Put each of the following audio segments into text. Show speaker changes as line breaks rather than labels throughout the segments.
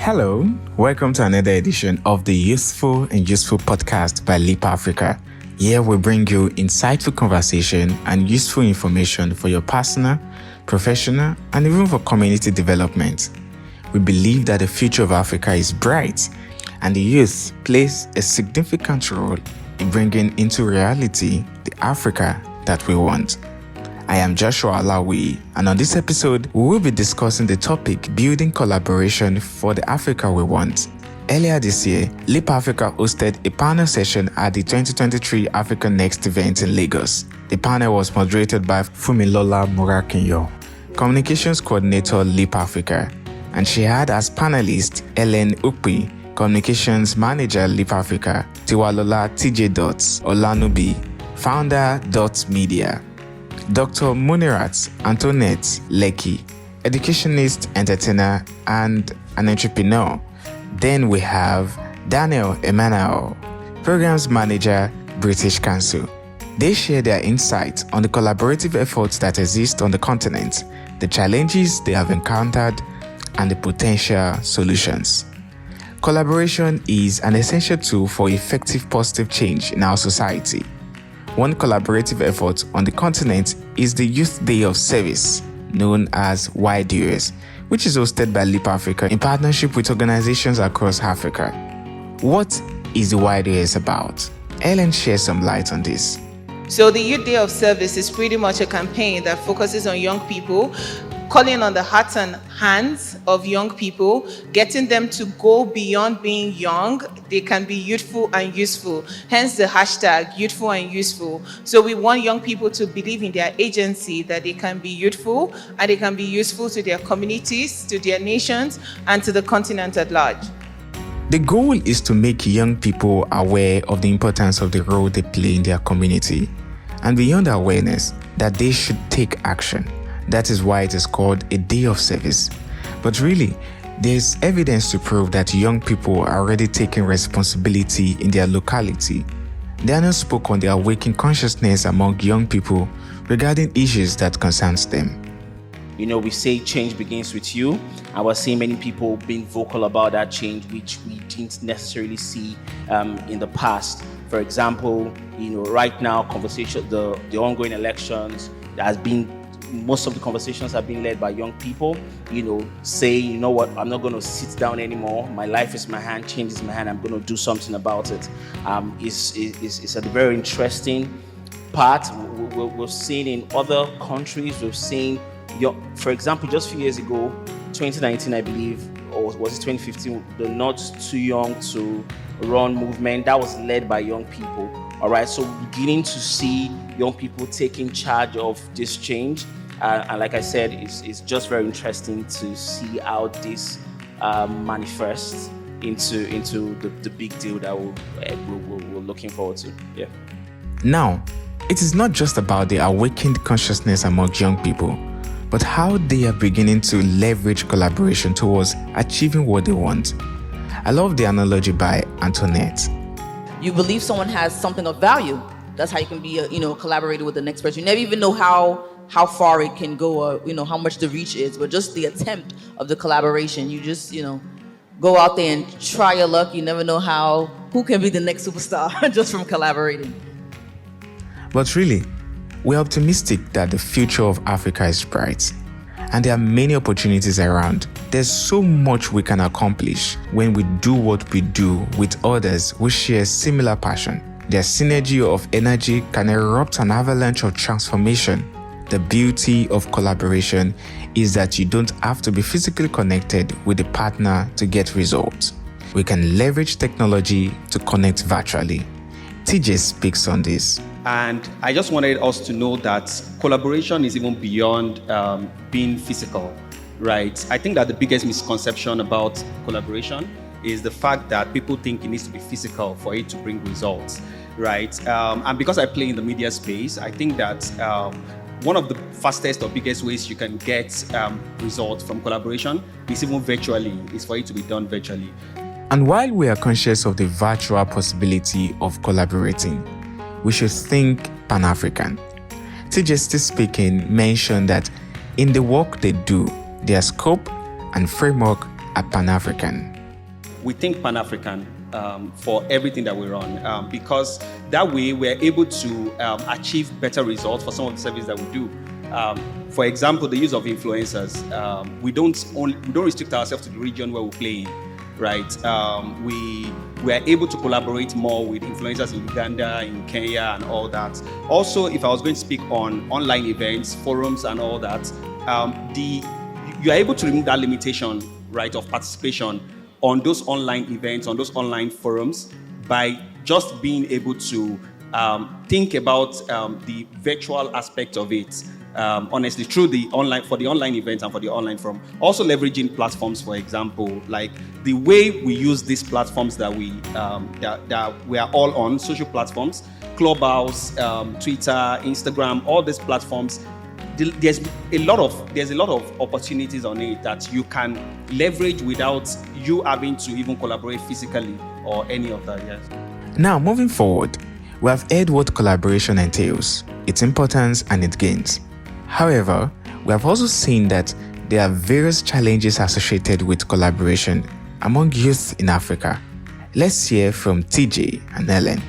Hello, welcome to another edition of the Youthful and Useful podcast by Leap Africa. Here we bring you insightful conversation and useful information for your personal, professional, and even for community development. We believe that the future of Africa is bright, and the youth plays a significant role in bringing into reality the Africa that we want. I am Joshua Alawi, and on this episode, we will be discussing the topic Building Collaboration for the Africa We Want. Earlier this year, Leap Africa hosted a panel session at the 2023 Africa Next event in Lagos. The panel was moderated by Fumilola Murakinyo, Communications Coordinator Leap Africa, and she had as panelist Ellen Ukpi, Communications Manager Leap Africa, Tiwalola TJ Olanubi, Founder Media, Dr. Munirat Antoinette Lekki, educationist, entertainer, and an entrepreneur. Then we have Daniel Emmanuel, Programs Manager, British Council. They share their insights on the collaborative efforts that exist on the continent, the challenges they have encountered, and the potential solutions. Collaboration is an essential tool for effective positive change in our society. One collaborative effort on the continent is the Youth Day of Service, known as YDS, which is hosted by Leap Africa in partnership with organizations across Africa. What is the YDS about? Ellen shares some light on this.
So the Youth Day of Service is pretty much a campaign that focuses on young people, calling on the hearts and hands of young people, getting them to go beyond being young. They can be youthful and useful, hence the hashtag youthful and useful. So we want young people to believe in their agency, that they can be youthful and they can be useful to their communities, to their nations, and to the continent at large.
The goal is to make young people aware of the importance of the role they play in their community, and beyond awareness, that they should take action. That is why it is called a day of service. But really, there's evidence to prove that young people are already taking responsibility in their locality. Daniel spoke on the awakened consciousness among young people regarding issues that concerns them.
You know, we say change begins with you, and we're seeing many people being vocal about that change, which we didn't necessarily see in the past. For example, right now, the ongoing elections, most of the conversations have been led by young people, saying, you know what, I'm not going to sit down anymore. My life is my hand, change is my hand. I'm going to do something about it. It's a very interesting part. We've seen in other countries, for example, just a few years ago, 2019, I believe, or was it 2015, the Not Too Young to Run movement, that was led by young people. All right, so we're beginning to see young people taking charge of this change. And like I said, it's just very interesting to see how this manifests into the big deal that we're looking forward to. Yeah.
Now, it is not just about the awakened consciousness among young people, but how they are beginning to leverage collaboration towards achieving what they want. I love the analogy by Antoinette.
You believe someone has something of value. That's how you can be a collaborator with the next person. You never even know how far it can go, or how much the reach is, but just the attempt of the collaboration. You just go out there and try your luck. You never know who can be the next superstar just from collaborating.
But really, we're optimistic that the future of Africa is bright, and there are many opportunities around. There's so much we can accomplish when we do what we do with others who share similar passion. Their synergy of energy can erupt an avalanche of transformation. The beauty of collaboration is that you don't have to be physically connected with a partner to get results. We can leverage technology to connect virtually. TJ speaks on this.
And I just wanted us to know that collaboration is even beyond being physical, right? I think that the biggest misconception about collaboration is the fact that people think it needs to be physical for it to bring results, right? And because I play in the media space, I think that one of the fastest or biggest ways you can get results from collaboration is even virtually, is for it to be done virtually.
And while we are conscious of the virtual possibility of collaborating, we should think Pan-African. TJ still speaking mentioned that in the work they do, their scope and framework are Pan-African.
we think Pan-African for everything that we run, because that way we're able to achieve better results for some of the services that we do. For example, the use of influencers. We don't restrict ourselves to the region where we play in, right? We are able to collaborate more with influencers in Uganda, in Kenya, and all that. Also, if I was going to speak on online events, forums, and all that, you are able to remove that limitation, right, of participation on those online events, on those online forums, by just being able to think about the virtual aspect of it. Honestly, through the online, for the online events and for the online forum. Also leveraging platforms, for example, like the way we use these platforms that we are all on, social platforms, Clubhouse, Twitter, Instagram, all these platforms. There's a lot of opportunities on it that you can leverage without you having to even collaborate physically or any of that. Yes.
Now, moving forward, we have heard what collaboration entails, its importance and its gains. However, we have also seen that there are various challenges associated with collaboration among youth in Africa. Let's hear from TJ and Ellen.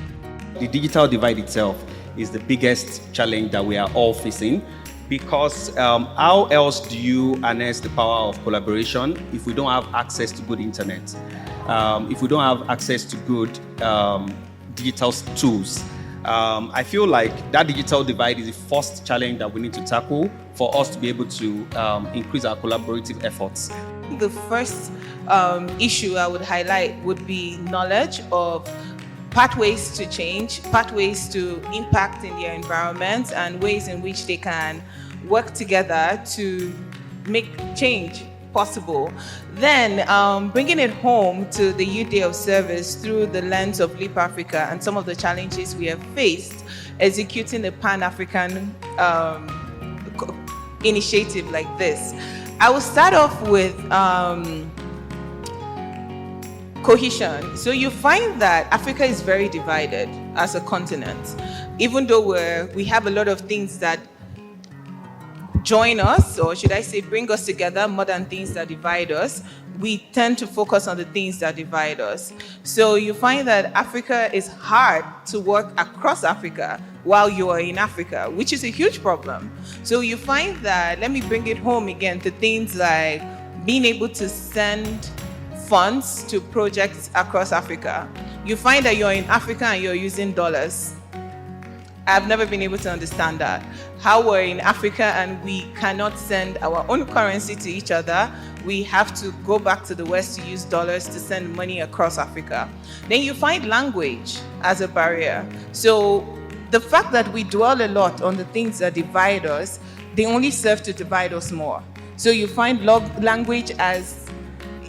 The digital divide itself is the biggest challenge that we are all facing, because how else do you harness the power of collaboration if we don't have access to good internet, if we don't have access to good digital tools? I feel like that digital divide is the first challenge that we need to tackle for us to be able to increase our collaborative efforts.
The first issue I would highlight would be knowledge of pathways to change, pathways to impact in their environment, and ways in which they can work together to make change possible. Then bringing it home to the Youth Day of Service through the lens of Leap Africa and some of the challenges we have faced executing a Pan-African initiative like this. I will start off with cohesion. So you find that Africa is very divided as a continent, even though we have a lot of things that join us, or should I say bring us together, more than things that divide us. We tend to focus on the things that divide us. So you find that Africa is hard to work across Africa while you are in Africa, which is a huge problem. So you find that, let me bring it home again to things like being able to send funds to projects across Africa. You find that you're in Africa and you're using dollars. I've never been able to understand that. How we're in Africa and we cannot send our own currency to each other. We have to go back to the West to use dollars to send money across Africa. Then you find language as a barrier. So the fact that we dwell a lot on the things that divide us, they only serve to divide us more. So you find language as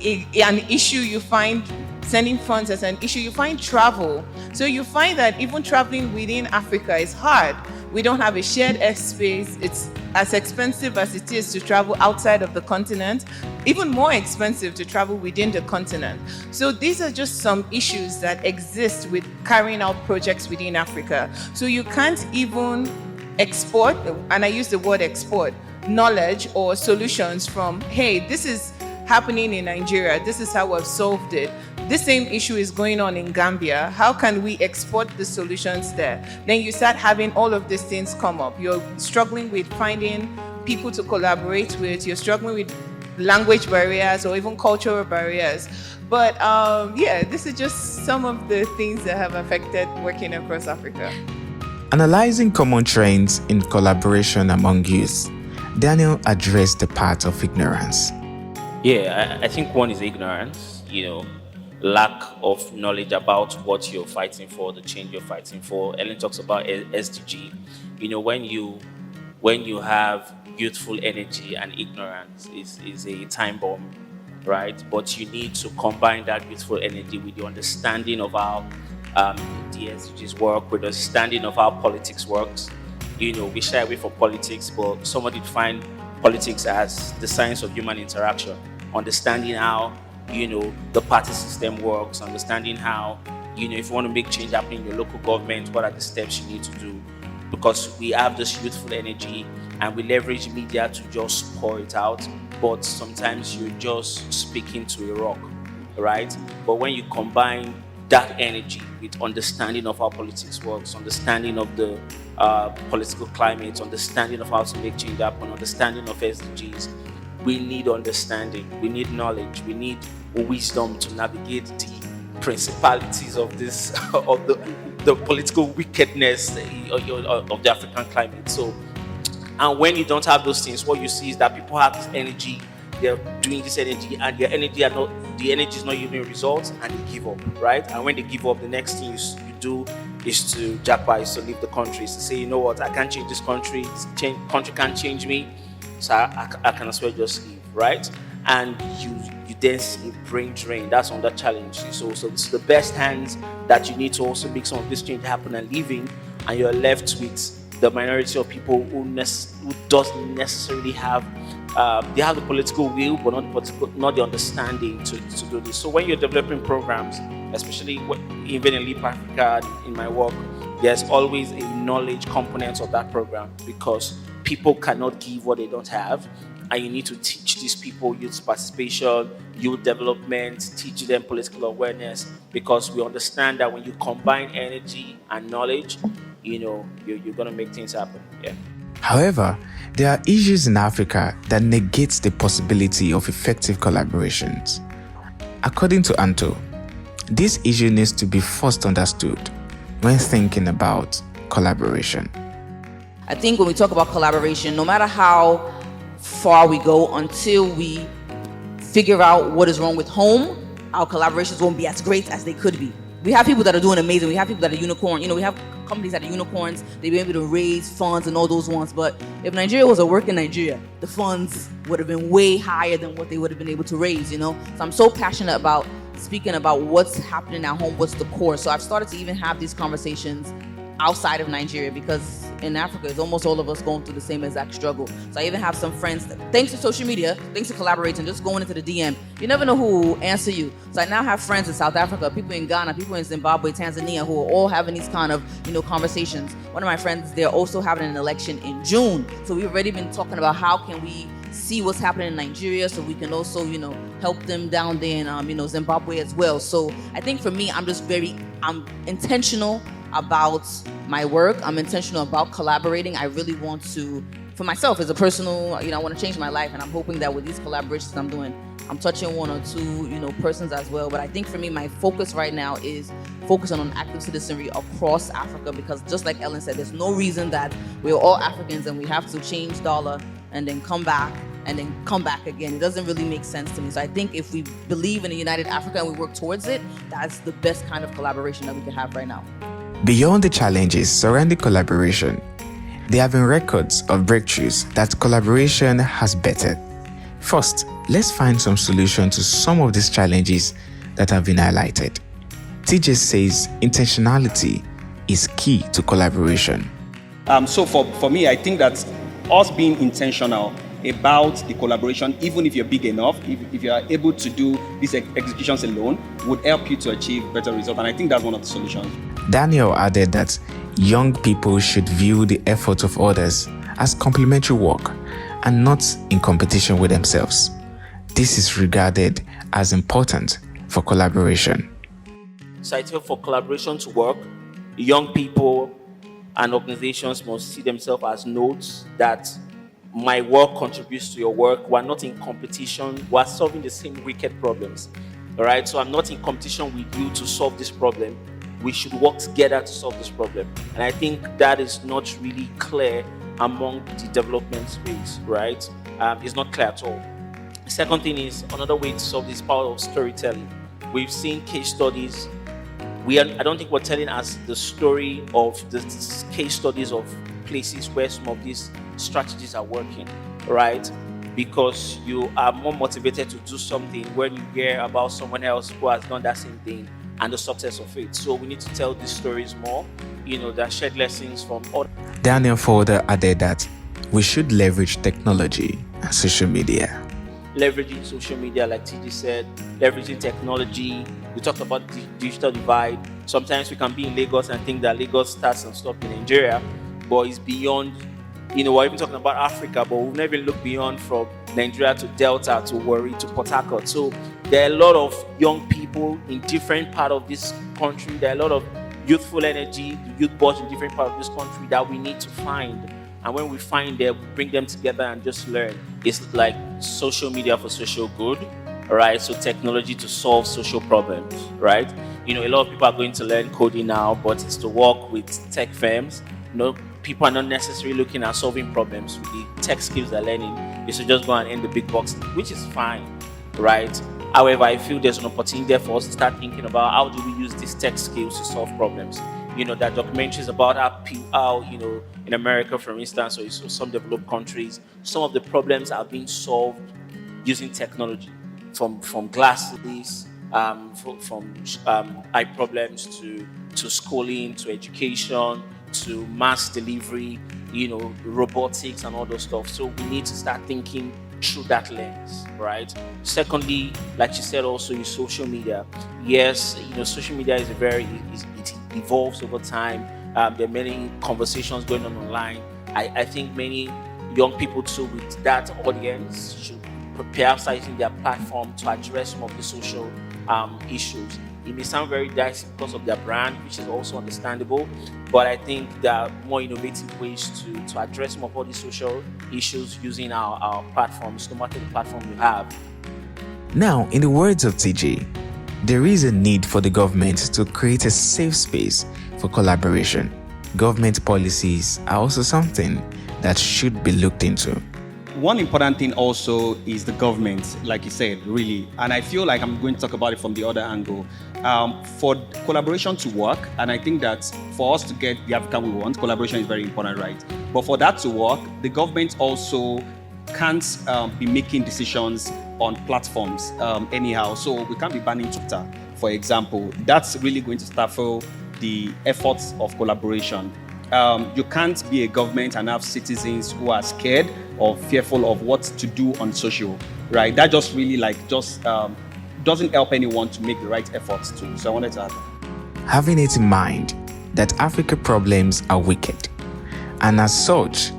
an issue, you find sending funds as an issue, you find travel. So you find that even traveling within Africa is hard. We don't have a shared airspace. It's as expensive as it is to travel outside of the continent, even more expensive to travel within the continent. So these are just some issues that exist with carrying out projects within Africa. So you can't even export, and I use the word export, knowledge or solutions from, hey, this is happening in Nigeria, this is how we've solved it. This same issue is going on in Gambia. How can we export the solutions there? Then you start having all of these things come up. You're struggling with finding people to collaborate with. You're struggling with language barriers or even cultural barriers. But yeah, this is just some of the things that have affected working across Africa.
Analyzing common trends in collaboration among youth, Daniel addressed the part of ignorance.
Yeah, I think one is ignorance, lack of knowledge about what you're fighting for, the change you're fighting for. Ellen talks about SDG. When you have youthful energy and ignorance is a time bomb, right? But you need to combine that youthful energy with the understanding of how the SDGs work, with the understanding of how politics works. We shy away from politics, but somebody define politics as the science of human interaction, understanding how the party system works, understanding how if you want to make change happen in your local government, what are the steps you need to do, because we have this youthful energy and we leverage media to just pour it out, but sometimes you're just speaking to a rock, right? But when you combine that energy with understanding of how politics works, understanding of the political climate, understanding of how to make change happen, understanding of SDGs, we need understanding, we need knowledge, we need wisdom to navigate the principalities of this of the political wickedness of the African climate. So, and when you don't have those things, what you see is that people have this energy, they're doing this energy, and the energy is not yielding results, and they give up, right? And when they give up, the next thing you do is to jackpot, is to leave the country, is to say, you know what, I can't change this country, country can't change me, so I can as well just leave, right? And you then see brain drain. That's on that challenge. So it's the best hands that you need to also make some of this change happen and leaving, and you're left with the minority of people who doesn't necessarily have they have the political will, but not the understanding to do this. So when you're developing programs, especially even in Leap Africa, in my work, there's always a knowledge component of that program, because people cannot give what they don't have, and you need to teach these people youth participation, youth development, teach them political awareness, because we understand that when you combine energy and knowledge, you're going to make things happen. Yeah.
However, there are issues in Africa that negates the possibility of effective collaborations. According to Anto, this issue needs to be first understood when thinking about collaboration.
I think when we talk about collaboration, no matter how far we go, until we figure out what is wrong with home, our collaborations won't be as great as they could be. We have people that are doing amazing. We have people that are unicorn. We have companies that are unicorns. They've been able to raise funds and all those ones. But if Nigeria was a work in Nigeria, the funds would have been way higher than what they would have been able to raise, So I'm so passionate about speaking about what's happening at home, what's the core. So I've started to even have these conversations outside of Nigeria, because in Africa, it's almost all of us going through the same exact struggle. So I even have some friends that, thanks to social media, thanks to collaborating, just going into the DM, you never know who will answer you. So I now have friends in South Africa, people in Ghana, people in Zimbabwe, Tanzania, who are all having these kind of, conversations. One of my friends, they're also having an election in June. So we've already been talking about how can we see what's happening in Nigeria, so we can also, help them down there in, Zimbabwe as well. So I think for me, I'm intentional about my work. I'm intentional about collaborating. I really want to, for myself as a personal, I want to change my life, and I'm hoping that with these collaborations I'm doing, I'm touching one or two, persons as well. But I think for me, my focus right now is focusing on active citizenry across Africa, because just like Ellen said, there's no reason that we're all Africans and we have to change dollar and then come back and then come back again. It doesn't really make sense to me. So I think if we believe in a united Africa and we work towards it, that's the best kind of collaboration that we can have right now.
Beyond the challenges surrounding collaboration, there have been records of breakthroughs that collaboration has bettered. First, let's find some solution to some of these challenges that have been highlighted. TJ says intentionality is key to collaboration.
So for me, I think that us being intentional about the collaboration, even if you're big enough, if you are able to do these executions alone, would help you to achieve better results. And I think that's one of the solutions.
Daniel added that young people should view the efforts of others as complementary work and not in competition with themselves. This is regarded as important for collaboration.
So I think for collaboration to work, young people and organizations must see themselves as nodes that my work contributes to your work. We're not in competition. We're solving the same wicked problems. All right. So I'm not in competition with you to solve this problem. We should work together to solve this problem. And I think that is not really clear among the development space, right? It's not clear at all. The second thing is, another way to solve this power of storytelling. We've seen case studies. I don't think we're telling us the story of the case studies of places where some of these strategies are working, right? Because you are more motivated to do something when you hear about someone else who has done that same thing and the success of it. So we need to tell these stories more, that shed lessons from other.
Daniel further added that we should leverage technology and social media.
Leveraging social media, like TG said, leveraging technology. We talked about the digital divide. Sometimes we can be in Lagos and think that Lagos starts and stops in Nigeria, but it's beyond. We're even talking about Africa, but we've never looked beyond from Nigeria to Delta to Warri to Port Harcourt. So there are a lot of young people in different part of this country. There are a lot of youthful energy, the youth boards in different part of this country that we need to find. And when we find them, we bring them together and just learn. It's like social media for social good, right? So technology to solve social problems, right? A lot of people are going to learn coding now, but it's to work with tech firms. People are not necessarily looking at solving problems with the tech skills they're learning. They should just go and earn the big bucks, which is fine, right? However, I feel there's an opportunity there for us to start thinking about how do we use these tech skills to solve problems. There are documentaries about how in America, for instance, or some developed countries, some of the problems are being solved using technology, from glasses, from eye problems to schooling, to education, to mass delivery, robotics and all those stuff. So we need to start thinking through that lens, right? Secondly, like you said, also is social media. Yes, social media is it evolves over time. There are many conversations going on online. I think many young people too with that audience should prepare using their platform to address some of the social issues. It may sound very dicey because of their brand, which is also understandable, but I think there are more innovative ways to address some of all these social issues using our platforms, no matter the platform you have.
Now, in the words of TJ, there is a need for the government to create a safe space for collaboration. Government policies are also something that should be looked into.
One important thing also is the government, like you said, really. And I feel like I'm going to talk about it from the other angle. For collaboration to work, and I think that for us to get the Africa we want, collaboration is very important, right? But for that to work, the government also can't be making decisions on platforms anyhow. So we can't be banning Twitter, for example. That's really going to stifle the efforts of collaboration. You can't be a government and have citizens who are scared or fearful of what to do on social, right? That just really doesn't help anyone to make the right efforts too. So I wanted to add that.
Having it in mind that Africa problems are wicked, and as such,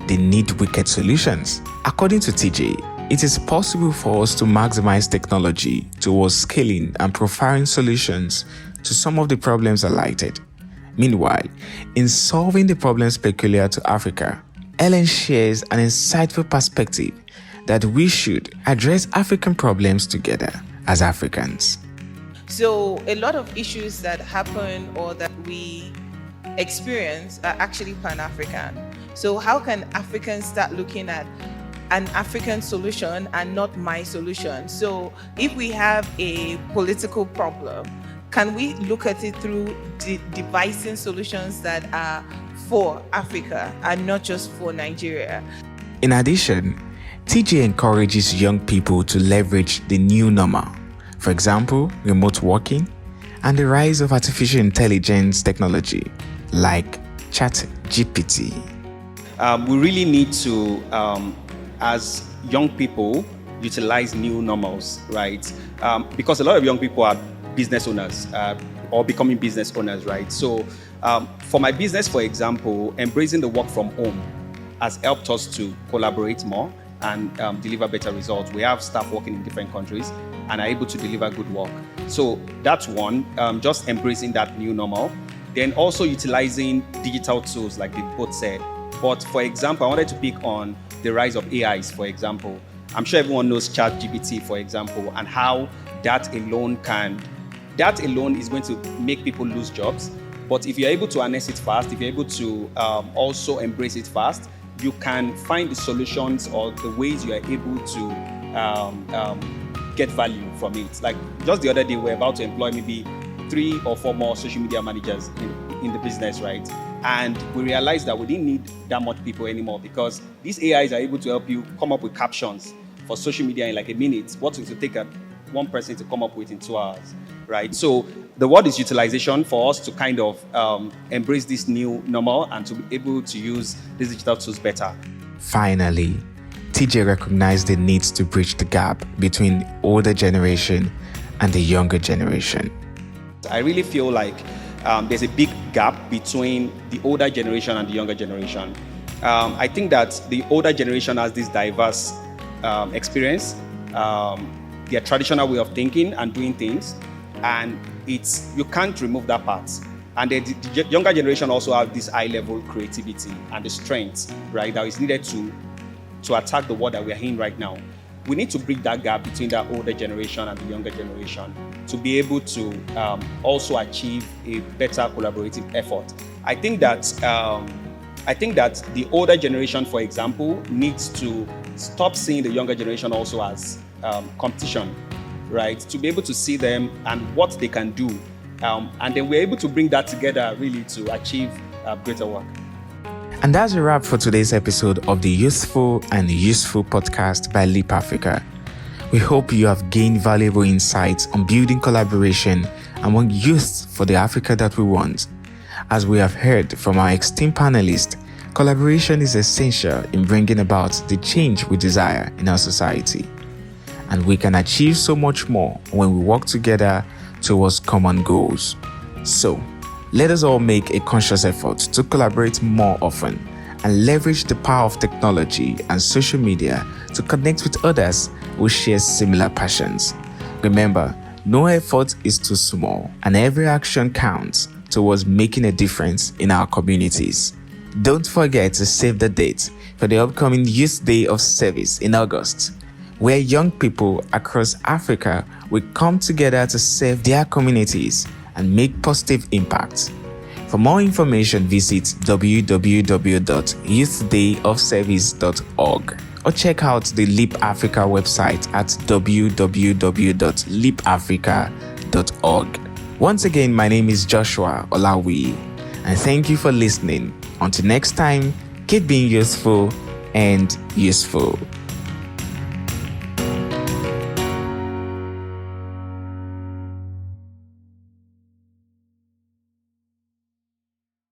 they need wicked solutions. According to TJ, it is possible for us to maximize technology towards scaling and profiling solutions to some of the problems highlighted. Meanwhile, in solving the problems peculiar to Africa, Ellen shares an insightful perspective that we should address African problems together as Africans.
So a lot of issues that happen or that we experience are actually Pan-African. So how can Africans start looking at an African solution and not my solution? So if we have a political problem, can we look at it through devising solutions that are for Africa and not just for Nigeria?
In addition, TJ encourages young people to leverage the new normal. For example, remote working and the rise of artificial intelligence technology like ChatGPT.
We really need to, as young people, utilize new normals, right? Because a lot of young people are business owners or becoming business owners, right? So for my business, for example, embracing the work from home has helped us to collaborate more and deliver better results. We have staff working in different countries and are able to deliver good work. So that's one, just embracing that new normal. Then also utilizing digital tools like they both said. But for example, I wanted to pick on the rise of AIs, for example. I'm sure everyone knows ChatGPT, for example, and how that alone is going to make people lose jobs. But if you're able to harness it fast, if you're able to also embrace it fast, you can find the solutions or the ways you are able to get value from it. Like just the other day, we were about to employ maybe 3 or 4 more social media managers in the business, right? And we realized that we didn't need that much people anymore because these AIs are able to help you come up with captions for social media in like a minute. What it will take one person to come up with in 2 hours, right? So the word is utilization for us to kind of embrace this new normal and to be able to use these digital tools better.
Finally, TJ recognized the need to bridge the gap between the older generation and the younger generation.
I really feel like there's a big gap between the older generation and the younger generation. I think that the older generation has this diverse experience. their traditional way of thinking and doing things, and you can't remove that part. And the younger generation also have this high level creativity and the strength, right, that is needed to attack the world that we are in right now. We need to bridge that gap between the older generation and the younger generation to be able to also achieve a better collaborative effort. I think that the older generation, for example, needs to stop seeing the younger generation also as competition, right? To be able to see them and what they can do. And then we're able to bring that together really to achieve greater work.
And that's a wrap for today's episode of the Youthful and Useful podcast by Leap Africa. We hope you have gained valuable insights on building collaboration among youth for the Africa that we want. As we have heard from our esteemed panelists, collaboration is essential in bringing about the change we desire in our society. And we can achieve so much more when we work together towards common goals. So, let us all make a conscious effort to collaborate more often and leverage the power of technology and social media to connect with others who share similar passions. Remember, no effort is too small, and every action counts towards making a difference in our communities. Don't forget to save the date for the upcoming Youth Day of Service in August, where young people across Africa will come together to serve their communities and make positive impact. For more information, visit www.youthdayofservice.org or check out the Leap Africa website at www.leapafrica.org. Once again, my name is Joshua Olawi, and thank you for listening. Until next time, keep being useful and useful.